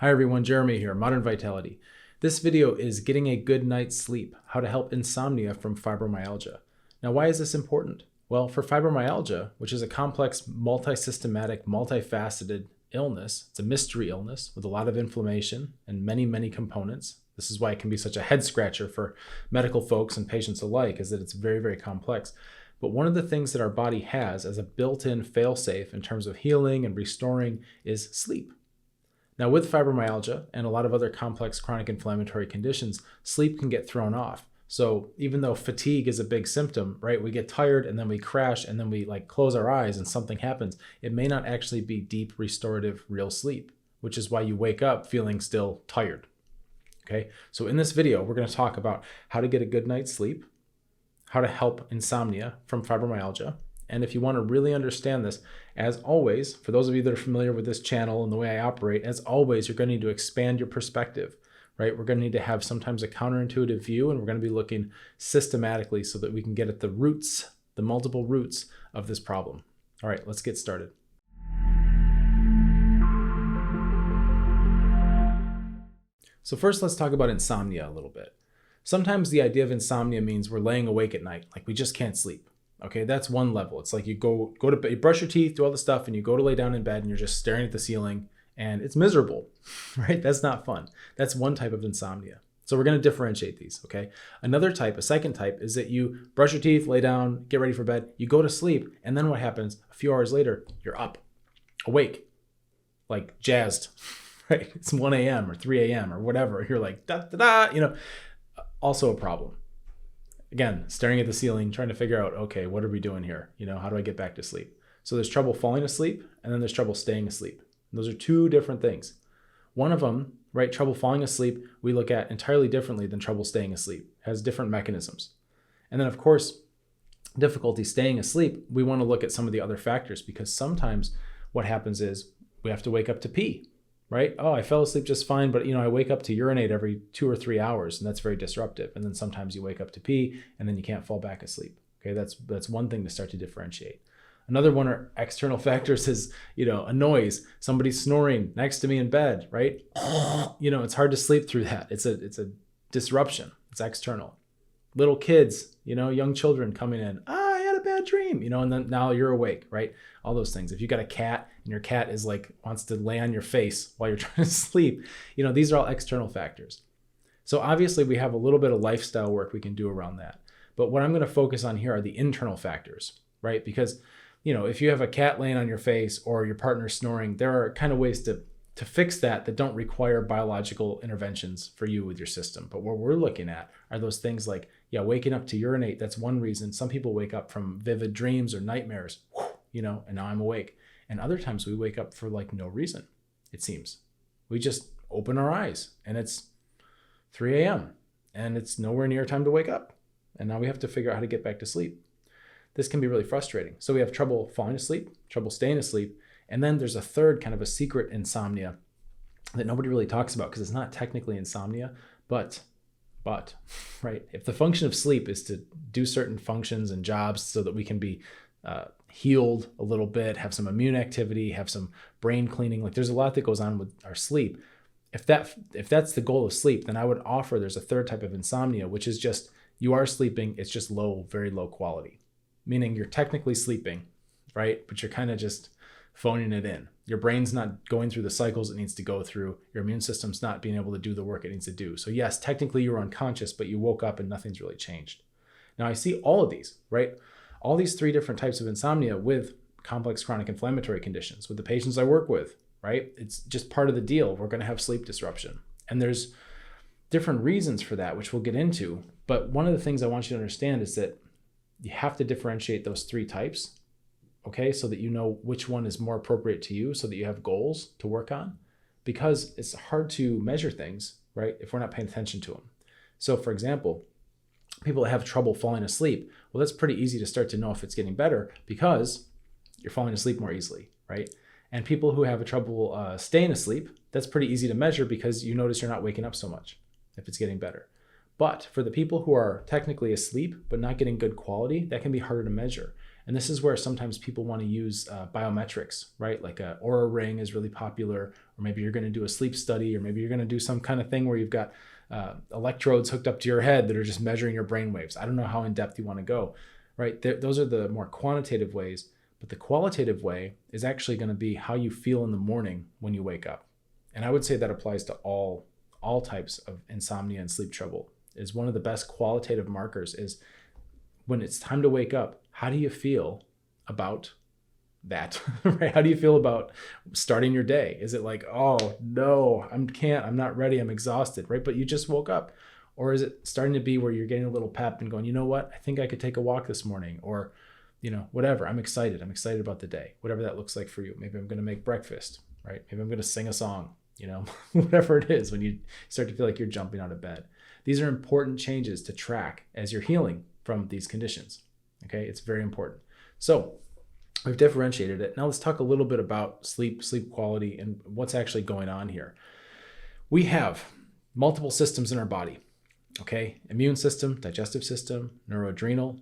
Hi everyone, Jeremy here, Modern Vitality. This video is getting a good night's sleep, how to help insomnia from fibromyalgia. Now, why is this important? Well, for fibromyalgia, which is a complex, multi-systematic, multifaceted illness, it's a mystery illness with a lot of inflammation and many components. This is why it can be such a head scratcher for medical folks and patients alike, is that it's very complex. But one of the things that our body has as a built-in fail-safe in terms of healing and restoring is sleep. Now, with fibromyalgia and a lot of other complex chronic inflammatory conditions, sleep can get thrown off. So even though fatigue is a big symptom, right? We get tired and then we crash and then we close our eyes and something happens. It may not actually be deep, restorative, real sleep, which is why you wake up feeling still tired. Okay, so in this video, we're going to talk about how to get a good night's sleep, how to help insomnia from fibromyalgia. And if you want to really understand this, as always, for those of you that are familiar with this channel and the way I operate, as always, you're going to need to expand your perspective, right? We're going to need to have sometimes a counterintuitive view, and we're going to be looking systematically so that we can get at the roots, the multiple roots of this problem. All right, let's get started. So first, let's talk about insomnia a little bit. Sometimes the idea of insomnia means we're laying awake at night, like we just can't sleep. Okay, that's one level. It's like you go to bed, you brush your teeth, do all the stuff, and you go to lay down in bed and you're just staring at the ceiling and it's miserable, right? That's not fun. That's one type of insomnia. So we're going to differentiate these, okay? Another type, a second type, is that you brush your teeth, lay down, get ready for bed, you go to sleep, and then what happens? A few hours later, you're up, awake, like jazzed, right? It's 1 a.m. or 3 a.m. or whatever. You're like, da, also a problem. Again, staring at the ceiling, trying to figure out, okay, what are we doing here? How do I get back to sleep? So there's trouble falling asleep, and then there's trouble staying asleep. And those are two different things. One of them, right, trouble falling asleep, we look at entirely differently than trouble staying asleep. It has different mechanisms. And then, of course, difficulty staying asleep, we want to look at some of the other factors, because sometimes what happens is we have to wake up to pee. Right? Oh, I fell asleep just fine, but I wake up to urinate every 2 or 3 hours, and that's very disruptive. And then sometimes you wake up to pee, and then you can't fall back asleep. Okay, that's one thing to start to differentiate. Another one are external factors is, a noise. Somebody's snoring next to me in bed, right? It's hard to sleep through that. It's a disruption. It's external. Little kids, young children coming in. I had a bad dream, and then now you're awake, right? All those things. If you got a cat and your cat is wants to lay on your face while you're trying to sleep, these are all external factors. So obviously we have a little bit of lifestyle work we can do around that. But what I'm going to focus on here are the internal factors, right? Because, if you have a cat laying on your face or your partner snoring, there are kind of ways to fix that don't require biological interventions for you with your system. But what we're looking at are those things like, waking up to urinate. That's one reason. Some people wake up from vivid dreams or nightmares, and now I'm awake. And other times we wake up for no reason, it seems. We just open our eyes and it's 3 a.m. and it's nowhere near time to wake up. And now we have to figure out how to get back to sleep. This can be really frustrating. So we have trouble falling asleep, trouble staying asleep. And then there's a third kind of a secret insomnia that nobody really talks about because it's not technically insomnia, but, right? If the function of sleep is to do certain functions and jobs so that we can be healed a little bit, have some immune activity, have some brain cleaning, there's a lot that goes on with our sleep. If that's the goal of sleep, then I would offer there's a third type of insomnia, which is just you are sleeping, it's just low, very low quality, meaning you're technically sleeping, right? But you're kind of just phoning it in. Your brain's not going through the cycles it needs to go through. Your immune system's not being able to do the work it needs to do. So yes, technically you were unconscious, but you woke up and nothing's really changed. Now I see all of these, right? All these three different types of insomnia with complex chronic inflammatory conditions with the patients I work with, right? It's just part of the deal. We're going to have sleep disruption. And there's different reasons for that, which we'll get into. But one of the things I want you to understand is that you have to differentiate those three types, okay? So that you know which one is more appropriate to you so that you have goals to work on, because it's hard to measure things, right? If we're not paying attention to them. So for example, people that have trouble falling asleep, well, that's pretty easy to start to know if it's getting better because you're falling asleep more easily, right? And people who have trouble staying asleep, that's pretty easy to measure because you notice you're not waking up so much if it's getting better. But for the people who are technically asleep but not getting good quality, that can be harder to measure. And this is where sometimes people want to use biometrics, right? Like a Aura ring is really popular, or maybe you're going to do a sleep study, or maybe you're going to do some kind of thing where you've got electrodes hooked up to your head that are just measuring your brain waves. I don't know how in depth you want to go, right? Those are the more quantitative ways, but the qualitative way is actually going to be how you feel in the morning when you wake up. And I would say that applies to all types of insomnia and sleep trouble. Is one of the best qualitative markers is when it's time to wake up, how do you feel about that, right? How do you feel about starting your day? Is it like, oh no, I'm not ready, I'm exhausted, right? But you just woke up. Or is it starting to be where you're getting a little pep and going, you know what, I think I could take a walk this morning, or, whatever, I'm excited about the day, whatever that looks like for you. Maybe I'm going to make breakfast, right? Maybe I'm going to sing a song, whatever it is, when you start to feel like you're jumping out of bed. These are important changes to track as you're healing from these conditions. Okay, it's very important. So we've differentiated it. Now let's talk a little bit about sleep quality, and what's actually going on here. We have multiple systems in our body. Okay, immune system, digestive system, neuroadrenal,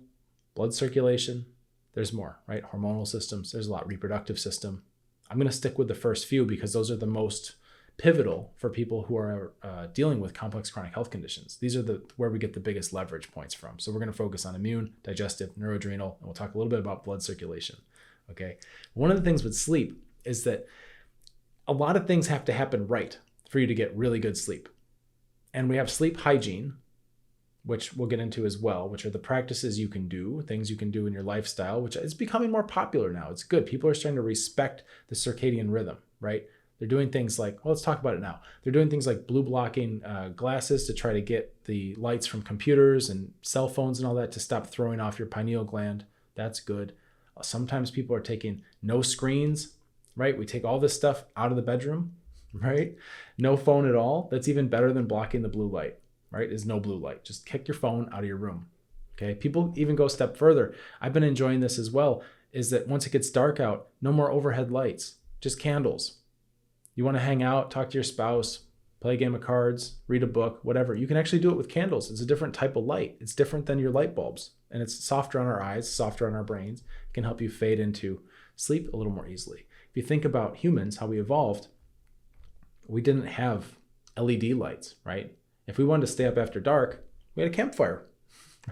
blood circulation. There's more, right? Hormonal systems. There's a lot. Reproductive system. I'm going to stick with the first few because those are the most pivotal for people who are dealing with complex chronic health conditions. These are where we get the biggest leverage points from. So we're going to focus on immune, digestive, neuroadrenal, and we'll talk a little bit about blood circulation. Okay. One of the things with sleep is that a lot of things have to happen right for you to get really good sleep. And we have sleep hygiene, which we'll get into as well, which are the practices you can do, things you can do in your lifestyle, which is becoming more popular now. It's good. People are starting to respect the circadian rhythm, right? They're doing things like, well, let's talk about it now. They're doing things like blue blocking glasses to try to get the lights from computers and cell phones and all that to stop throwing off your pineal gland. That's good. Sometimes people are taking no screens, right? We take all this stuff out of the bedroom, right? No phone at all. That's even better than blocking the blue light, right? Is no blue light. Just kick your phone out of your room. Okay. People even go a step further. I've been enjoying this as well, is that once it gets dark out, no more overhead lights, just candles. You want to hang out, talk to your spouse, play a game of cards, read a book, whatever. You can actually do it with candles. It's a different type of light. It's different than your light bulbs. And it's softer on our eyes, softer on our brains. It can help you fade into sleep a little more easily. If you think about humans, how we evolved, we didn't have LED lights, right? If we wanted to stay up after dark, we had a campfire,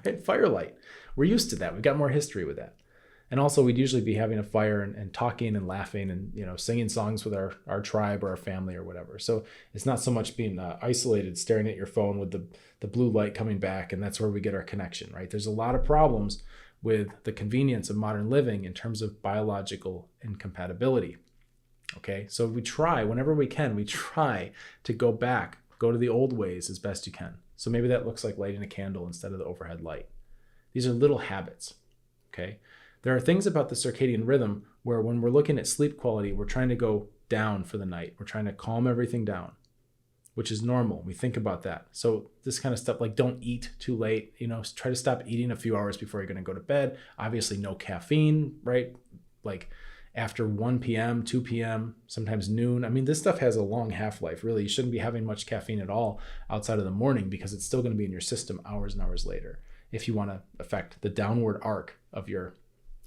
right? Firelight. We're used to that. We've got more history with that. And also we'd usually be having a fire and talking and laughing and, singing songs with our tribe or our family or whatever. So it's not so much being isolated, staring at your phone with the blue light coming back. And that's where we get our connection, right? There's a lot of problems with the convenience of modern living in terms of biological incompatibility. Okay. So whenever we can, we try to go to the old ways as best you can. So maybe that looks like lighting a candle instead of the overhead light. These are little habits. Okay. There are things about the circadian rhythm where when we're looking at sleep quality, we're trying to go down for the night. We're trying to calm everything down, which is normal. We think about that. So this kind of stuff, like don't eat too late, try to stop eating a few hours before you're going to go to bed. Obviously no caffeine, right? Like after 1 p.m., 2 p.m., sometimes noon. I mean, this stuff has a long half-life. Really, you shouldn't be having much caffeine at all outside of the morning because it's still going to be in your system hours and hours later if you want to affect the downward arc of your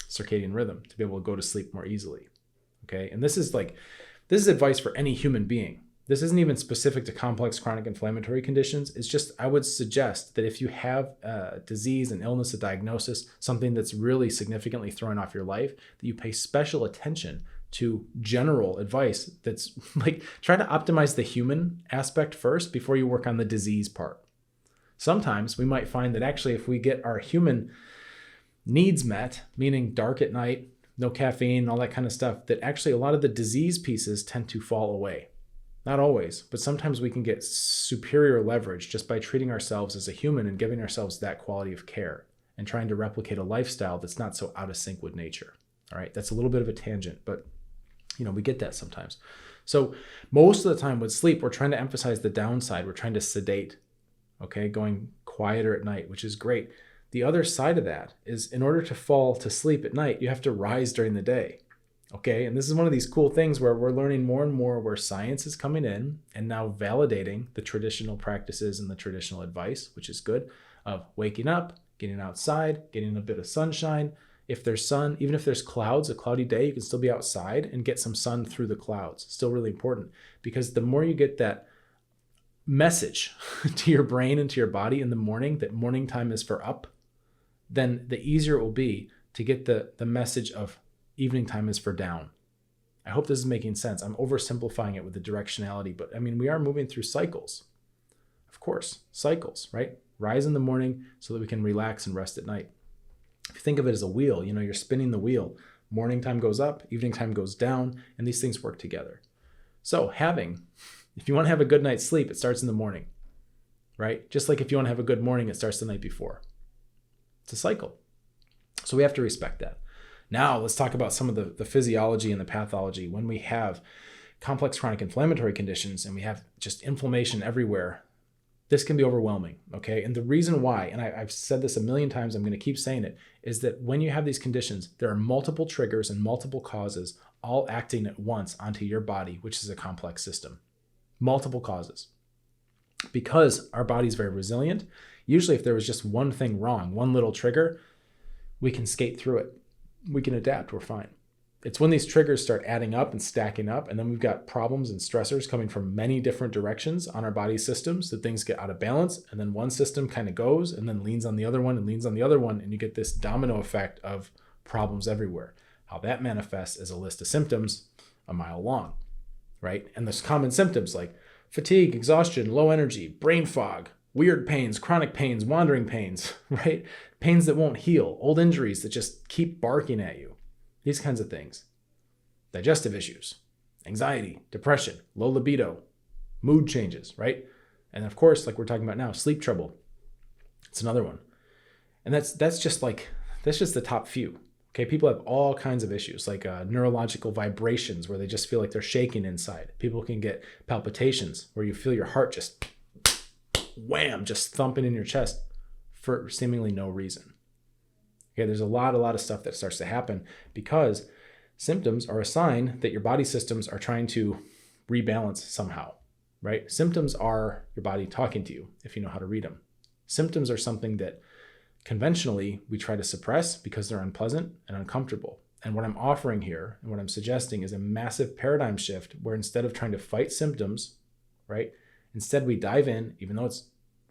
circadian rhythm to be able to go to sleep more easily. Okay. And this is advice for any human being. This isn't even specific to complex chronic inflammatory conditions. It's just, I would suggest that if you have a disease, an illness, a diagnosis, something that's really significantly throwing off your life, that you pay special attention to general advice that's like, try to optimize the human aspect first before you work on the disease part. Sometimes we might find that actually if we get our human needs met, meaning dark at night, no caffeine, all that kind of stuff, that actually a lot of the disease pieces tend to fall away. Not always, but sometimes we can get superior leverage just by treating ourselves as a human and giving ourselves that quality of care and trying to replicate a lifestyle that's not so out of sync with nature. All right, that's a little bit of a tangent, but we get that sometimes. So most of the time with sleep, we're trying to emphasize the downside. We're trying to sedate, okay, going quieter at night, which is great. The other side of that is in order to fall to sleep at night, you have to rise during the day. Okay. And this is one of these cool things where we're learning more and more where science is coming in and now validating the traditional practices and the traditional advice, which is good, of waking up, getting outside, getting a bit of sunshine, If there's sun, even if there's clouds, a cloudy day, you can still be outside and get some sun through the clouds. It's still really important, because the more you get that message to your brain and to your body in the morning that morning time is for up, then the easier it will be to get the message of evening time is for down. I hope this is making sense. I'm oversimplifying it with the directionality, but I mean, we are moving through cycles. Of course, cycles, right? Rise in the morning so that we can relax and rest at night. If you think of it as a wheel, you're spinning the wheel. Morning time goes up, evening time goes down, and these things work together. So if you want to have a good night's sleep, it starts in the morning, right? Just like if you want to have a good morning, it starts the night before. It's a cycle. So we have to respect that. Now let's talk about some of the physiology and the pathology. When we have complex chronic inflammatory conditions and we have just inflammation everywhere, this can be overwhelming, okay? And the reason why, and I've said this a million times, I'm going to keep saying it, is that when you have these conditions, there are multiple triggers and multiple causes all acting at once onto your body, which is a complex system. Multiple causes. Because our body's very resilient, usually if there was just one thing wrong, one little trigger, we can skate through it. We can adapt, we're fine. It's when these triggers start adding up and stacking up, and then we've got problems and stressors coming from many different directions on our body systems that things get out of balance, and then one system kind of goes and then leans on the other one and leans on the other one, and you get this domino effect of problems everywhere. How that manifests is a list of symptoms a mile long, right? And there's common symptoms like fatigue, exhaustion, low energy, brain fog, weird pains, chronic pains, wandering pains, right? Pains that won't heal, old injuries that just keep barking at you. These kinds of things. Digestive issues, anxiety, depression, low libido, mood changes, right? And of course, like we're talking about now, sleep trouble. It's another one. And that's just the top few. Okay, people have all kinds of issues like neurological vibrations where they just feel like they're shaking inside. People can get palpitations where you feel your heart just wham, just thumping in your chest for seemingly no reason. Okay, there's a lot of stuff that starts to happen because symptoms are a sign that your body systems are trying to rebalance somehow, right? Symptoms are your body talking to you if you know how to read them. Symptoms are something that conventionally we try to suppress because they're unpleasant and uncomfortable. And what I'm offering here and what I'm suggesting is a massive paradigm shift where instead of trying to fight symptoms, right? Instead we dive in, even though it's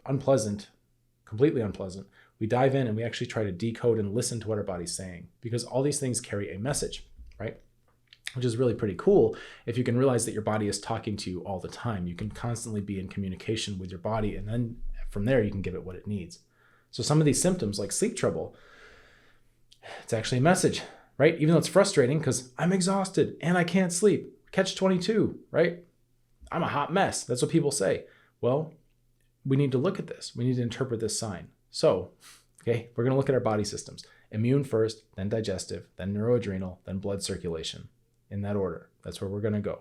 unpleasant, completely unpleasant, we dive in and we actually try to decode and listen to what our body's saying, because all these things carry a message, right? Which is really pretty cool if you can realize that your body is talking to you all the time. You can constantly be in communication with your body, and then from there you can give it what it needs. So some of these symptoms like sleep trouble, it's actually a message, right? Even though it's frustrating because I'm exhausted and I can't sleep. Catch 22, right? I'm a hot mess. That's what people say. Well, we need to look at this. We need to interpret this sign. So, okay, we're going to look at our body systems. Immune first, then digestive, then neuroadrenal, then blood circulation. In that order. That's where we're going to go.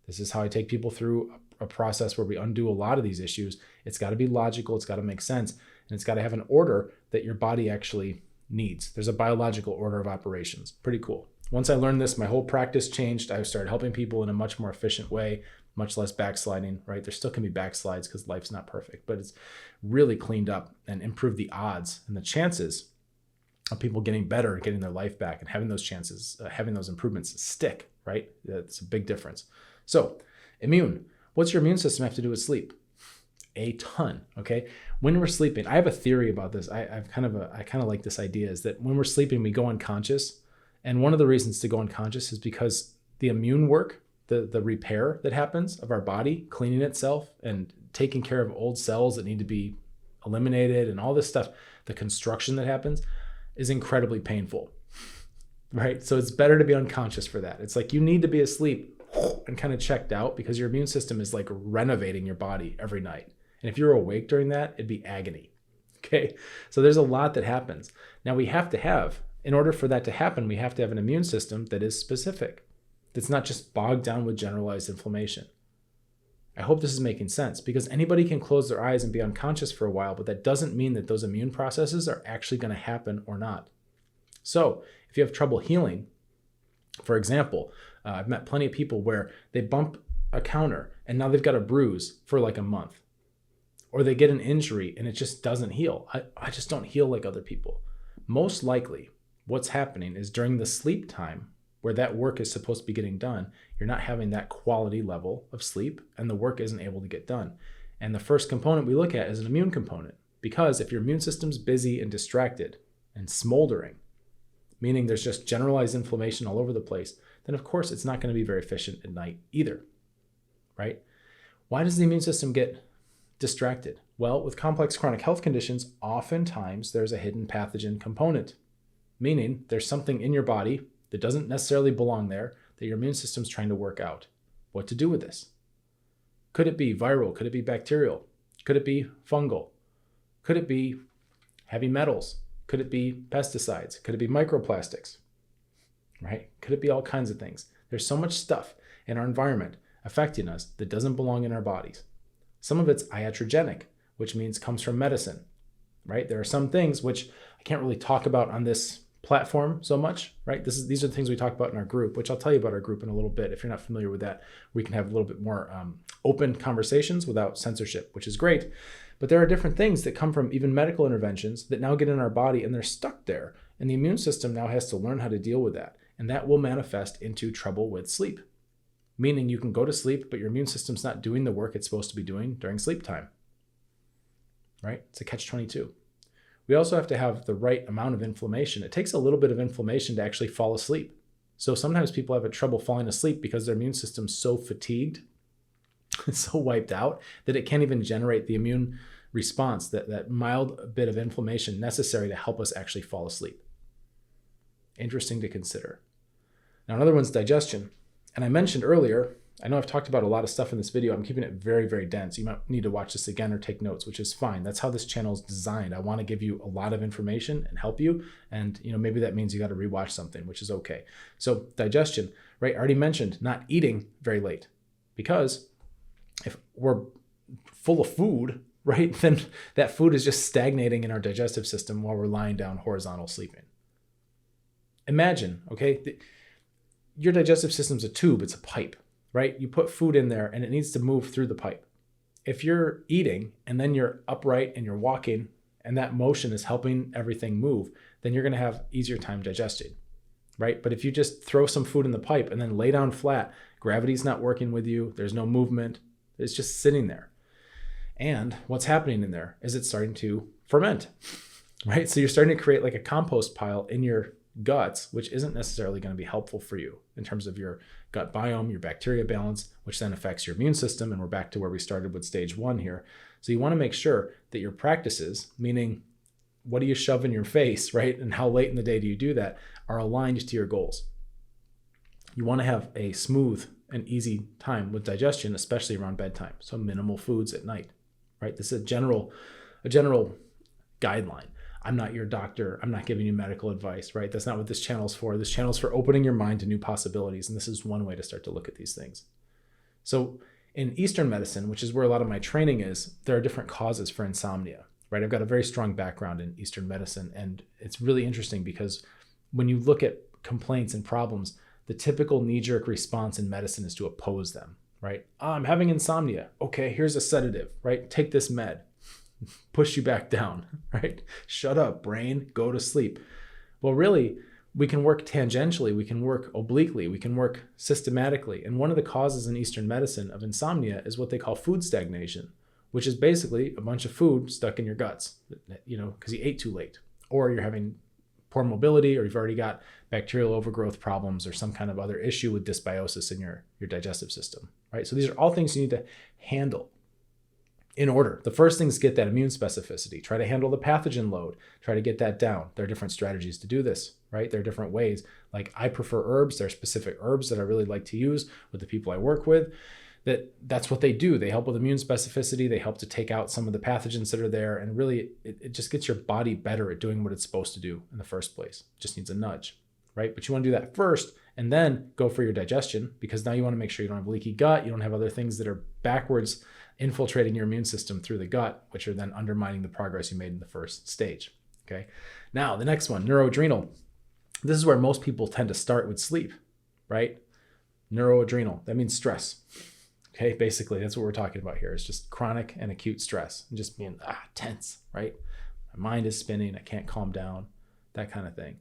This is how I take people through a process where we undo a lot of these issues. It's got to be logical. It's got to make sense. And it's got to have an order that your body actually needs. There's a biological order of operations. Pretty cool. Once I learned this, my whole practice changed. I started helping people in a much more efficient way, much less backsliding, right? There still can be backslides because life's not perfect, but it's really cleaned up and improved the odds and the chances of people getting better and getting their life back and having those chances, having those improvements stick, right? That's a big difference. So immune, what's your immune system have to do with sleep? A ton, okay? When we're sleeping, I have a theory about this. I kind of like this idea is that when we're sleeping, we go unconscious. And one of the reasons to go unconscious is because the immune work, the repair that happens of our body, cleaning itself and taking care of old cells that need to be eliminated and all this stuff, the construction that happens is incredibly painful, right? So it's better to be unconscious for that. It's like you need to be asleep and kind of checked out because your immune system is like renovating your body every night. And if you're awake during that, it'd be agony, okay? So there's a lot that happens. Now we have to have, in order for that to happen, we have to have an immune system that is specific, that's not just bogged down with generalized inflammation. I hope this is making sense because anybody can close their eyes and be unconscious for a while, but that doesn't mean that those immune processes are actually going to happen or not. So if you have trouble healing, for example, I've met plenty of people where they bump a counter and now they've got a bruise for like a month, or they get an injury and it just doesn't heal. I just don't heal like other people. Most likely, what's happening is during the sleep time where that work is supposed to be getting done, you're not having that quality level of sleep and the work isn't able to get done. And the first component we look at is an immune component, because if your immune system's busy and distracted and smoldering, meaning there's just generalized inflammation all over the place, then of course it's not going to be very efficient at night either, right? Why does the immune system get distracted? Well, with complex chronic health conditions, oftentimes there's a hidden pathogen component, meaning there's something in your body that doesn't necessarily belong there that your immune system's trying to work out. What to do with this? Could it be viral? Could it be bacterial? Could it be fungal? Could it be heavy metals? Could it be pesticides? Could it be microplastics? Right? Could it be all kinds of things? There's so much stuff in our environment affecting us that doesn't belong in our bodies. Some of it's iatrogenic, which means comes from medicine, right? There are some things which I can't really talk about on this platform so much, right? These are the things we talk about in our group, which I'll tell you about our group in a little bit. If you're not familiar with that, we can have a little bit more open conversations without censorship, which is great. But there are different things that come from even medical interventions that now get in our body and they're stuck there. And the immune system now has to learn how to deal with that. And that will manifest into trouble with sleep. Meaning you can go to sleep, but your immune system's not doing the work it's supposed to be doing during sleep time, right? It's a catch-22. We also have to have the right amount of inflammation. It takes a little bit of inflammation to actually fall asleep. So sometimes people have trouble falling asleep because their immune system's so fatigued, so wiped out, that it can't even generate the immune response, that mild bit of inflammation necessary to help us actually fall asleep. Interesting to consider. Now, another one's digestion. And I mentioned earlier, I know I've talked about a lot of stuff in this video. I'm keeping it very, very dense. You might need to watch this again or take notes, which is fine. That's how this channel is designed. I want to give you a lot of information and help you. And maybe that means you got to rewatch something, which is okay. So digestion, right? I already mentioned not eating very late, because if we're full of food, right, then that food is just stagnating in our digestive system while we're lying down horizontal sleeping. Imagine, okay, your digestive system's a tube, it's a pipe, right? You put food in there and it needs to move through the pipe. If you're eating and then you're upright and you're walking and that motion is helping everything move, then you're going to have easier time digesting, right? But if you just throw some food in the pipe and then lay down flat, gravity's not working with you, there's no movement, it's just sitting there. And what's happening in there is it's starting to ferment, right? So you're starting to create like a compost pile in your guts, which isn't necessarily going to be helpful for you in terms of your gut biome, your bacteria balance, which then affects your immune system. And we're back to where we started with stage 1 here. So you want to make sure that your practices, meaning what do you shove in your face, right? And how late in the day do you do that, are aligned to your goals. You want to have a smooth and easy time with digestion, especially around bedtime. So minimal foods at night, right? This is a general guideline. I'm not your doctor. I'm not giving you medical advice, right? That's not what this channel's for. This channel's for opening your mind to new possibilities. And this is one way to start to look at these things. So in Eastern medicine, which is where a lot of my training is, there are different causes for insomnia, right? I've got a very strong background in Eastern medicine. And it's really interesting because when you look at complaints and problems, the typical knee-jerk response in medicine is to oppose them, right? I'm having insomnia. Okay, here's a sedative, right? Take this med. Push you back down, right? Shut up, brain, go to sleep. Well, really, we can work tangentially, we can work obliquely, we can work systematically. And one of the causes in Eastern medicine of insomnia is what they call food stagnation, which is basically a bunch of food stuck in your guts, because you ate too late, or you're having poor mobility, or you've already got bacterial overgrowth problems or some kind of other issue with dysbiosis in your digestive system, right? So these are all things you need to handle in order. The first thing is get that immune specificity. Try to handle the pathogen load. Try to get that down. There are different strategies to do this, right? There are different ways. Like I prefer herbs. There are specific herbs that I really like to use with the people I work with. That's what they do. They help with immune specificity. They help to take out some of the pathogens that are there. And really, it just gets your body better at doing what it's supposed to do in the first place. It just needs a nudge, right? But you want to do that first and then go for your digestion, because now you want to make sure you don't have leaky gut. You don't have other things that are backwards infiltrating your immune system through the gut, which are then undermining the progress you made in the first stage. Okay. Now, the next one, neuroadrenal. This is where most people tend to start with sleep, right? Neuroadrenal, that means stress. Okay. Basically, that's what we're talking about here. It's just chronic and acute stress and just being tense, right? My mind is spinning. I can't calm down, that kind of thing.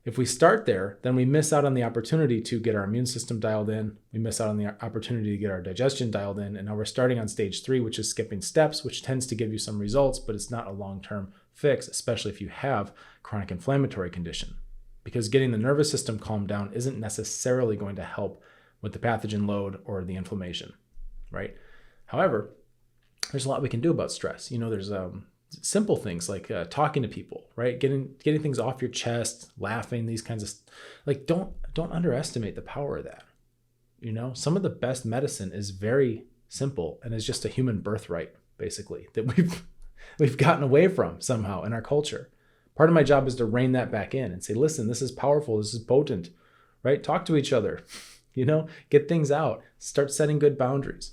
If we start there, then we miss out on the opportunity to get our immune system dialed in. We miss out on the opportunity to get our digestion dialed in. And now we're starting on stage 3, which is skipping steps, which tends to give you some results, but it's not a long-term fix, especially if you have chronic inflammatory condition. Because getting the nervous system calmed down isn't necessarily going to help with the pathogen load or the inflammation, right? However, there's a lot we can do about stress. There's simple things like talking to people, right? Getting things off your chest, laughing, these kinds of don't underestimate the power of that. Some of the best medicine is very simple and is just a human birthright, basically, that we've gotten away from somehow in our culture. Part of my job is to rein that back in and say, listen, this is powerful, this is potent, right? Talk to each other, get things out, start setting good boundaries,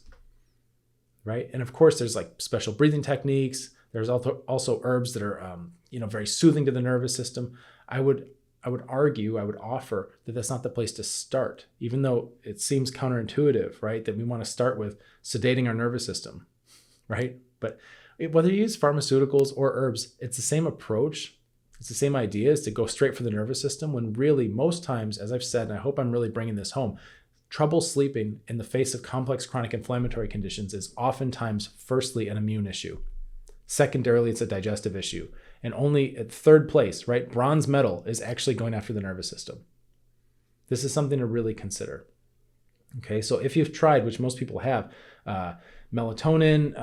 right? And of course, there's like special breathing techniques. There's also herbs that are, very soothing to the nervous system. I would offer that that's not the place to start, even though it seems counterintuitive, right? That we want to start with sedating our nervous system, right? But whether you use pharmaceuticals or herbs, it's the same approach. It's the same idea, is to go straight for the nervous system, when really most times, as I've said, and I hope I'm really bringing this home, trouble sleeping in the face of complex chronic inflammatory conditions is oftentimes firstly an immune issue. Secondarily, it's a digestive issue. And only at third place, right, bronze medal is actually going after the nervous system. This is something to really consider. Okay, so if you've tried, which most people have, melatonin,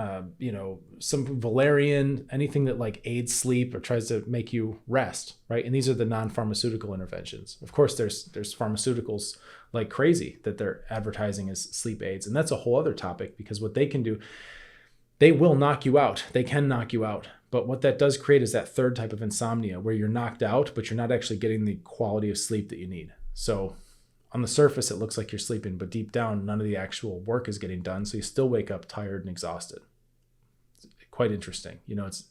some valerian, anything that like aids sleep or tries to make you rest, right? And these are the non-pharmaceutical interventions. Of course, there's pharmaceuticals like crazy that they're advertising as sleep aids. And that's a whole other topic, because what they can do, they will knock you out. They can knock you out. But what that does create is that third type of insomnia where you're knocked out, but you're not actually getting the quality of sleep that you need. So on the surface, it looks like you're sleeping, but deep down, none of the actual work is getting done. So you still wake up tired and exhausted. It's quite interesting. It's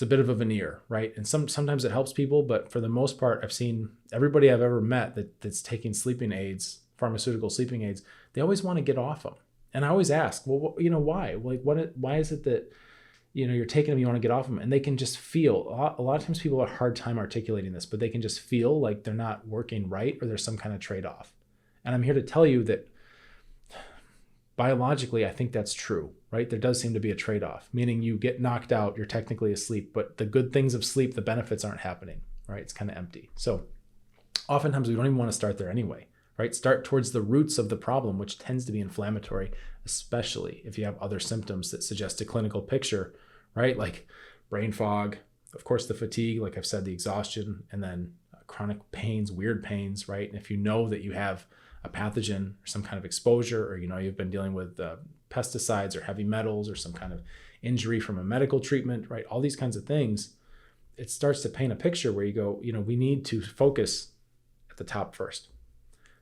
a bit of a veneer, right? And sometimes it helps people, but for the most part, I've seen everybody I've ever met that's taking sleeping aids, pharmaceutical sleeping aids, they always want to get off them. And I always ask, well, why? Like, why is it that, you're taking them, you want to get off them? And they can just feel, a lot of times people have a hard time articulating this, but they can just feel like they're not working right, or there's some kind of trade-off. And I'm here to tell you that biologically, I think that's true, right? There does seem to be a trade-off, meaning you get knocked out, you're technically asleep, but the good things of sleep, the benefits aren't happening, right? It's kind of empty. So oftentimes we don't even want to start there anyway. Right? Start towards the roots of the problem, which tends to be inflammatory, especially if you have other symptoms that suggest a clinical picture, right? Like brain fog, of course, the fatigue, like I've said, the exhaustion, and then chronic pains, weird pains, right? And if you know that you have a pathogen or some kind of exposure, or, you've been dealing with pesticides or heavy metals or some kind of injury from a medical treatment, right? All these kinds of things, it starts to paint a picture where you go, we need to focus at the top first.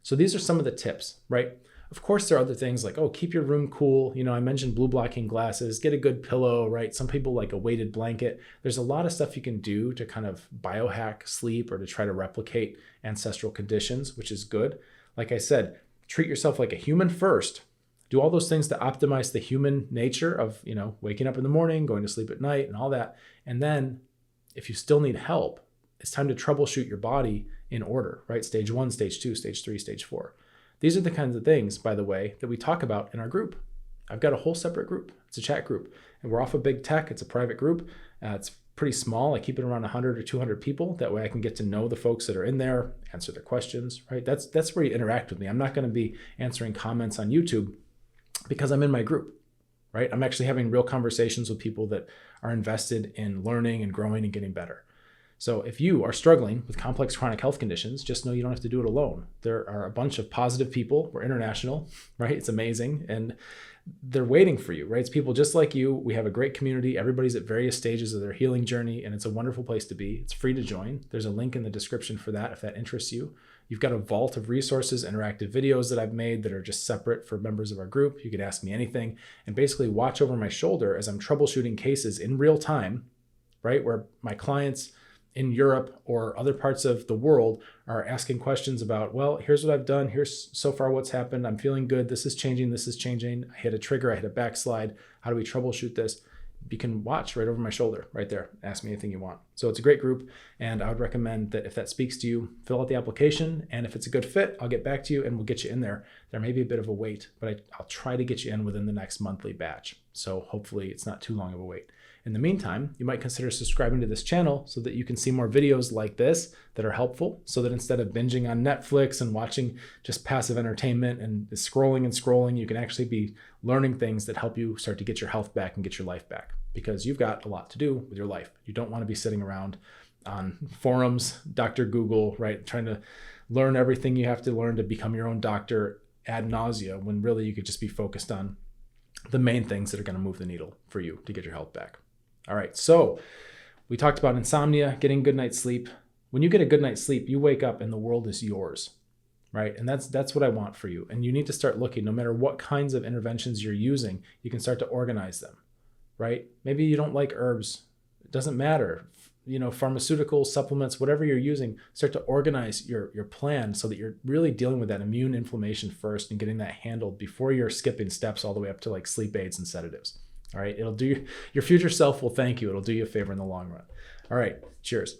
So these are some of the tips, right? Of course, there are other things like, keep your room cool. I mentioned blue blocking glasses, get a good pillow, right? Some people like a weighted blanket. There's a lot of stuff you can do to kind of biohack sleep or to try to replicate ancestral conditions, which is good. Like I said, treat yourself like a human first. Do all those things to optimize the human nature of, waking up in the morning, going to sleep at night and all that. And then if you still need help, it's time to troubleshoot your body in order, right? Stage 1, stage 2, stage 3, stage 4. These are the kinds of things, by the way, that we talk about in our group. I've got a whole separate group. It's a chat group, and we're off of big tech. It's a private group. It's pretty small. I keep it around 100 or 200 people. That way I can get to know the folks that are in there, answer their questions, right? That's where you interact with me. I'm not going to be answering comments on YouTube because I'm in my group, right? I'm actually having real conversations with people that are invested in learning and growing and getting better. So if you are struggling with complex chronic health conditions, just know you don't have to do it alone. There are a bunch of positive people. We're international, right? It's amazing. And they're waiting for you, right? It's people just like you. We have a great community. Everybody's at various stages of their healing journey, and it's a wonderful place to be. It's free to join. There's a link in the description for that if that interests you. You've got a vault of resources, interactive videos that I've made that are just separate for members of our group. You can ask me anything and basically watch over my shoulder as I'm troubleshooting cases in real time, right? Where my clients in Europe or other parts of the world are asking questions about, well, here's what I've done. Here's so far what's happened. I'm feeling good. This is changing. This is changing. I hit a trigger. I hit a backslide. How do we troubleshoot this? You can watch right over my shoulder right there. Ask me anything you want. So it's a great group, and I would recommend that if that speaks to you, fill out the application, and if it's a good fit, I'll get back to you and we'll get you in there. There may be a bit of a wait, but I'll try to get you in within the next monthly batch. So hopefully it's not too long of a wait. In the meantime, you might consider subscribing to this channel so that you can see more videos like this that are helpful, so that instead of binging on Netflix and watching just passive entertainment and scrolling, you can actually be learning things that help you start to get your health back and get your life back, because you've got a lot to do with your life. You don't want to be sitting around on forums, Dr. Google, right, trying to learn everything you have to learn to become your own doctor ad nausea, when really you could just be focused on the main things that are going to move the needle for you to get your health back. All right, so we talked about insomnia, getting good night's sleep. When you get a good night's sleep, you wake up and the world is yours, right? And that's what I want for you. And you need to start looking, no matter what kinds of interventions you're using, you can start to organize them, right? Maybe you don't like herbs. It doesn't matter. Pharmaceutical supplements, whatever you're using, start to organize your plan so that you're really dealing with that immune inflammation first and getting that handled before you're skipping steps all the way up to like sleep aids and sedatives. All right, your future self will thank you. It'll do you a favor in the long run. All right, cheers.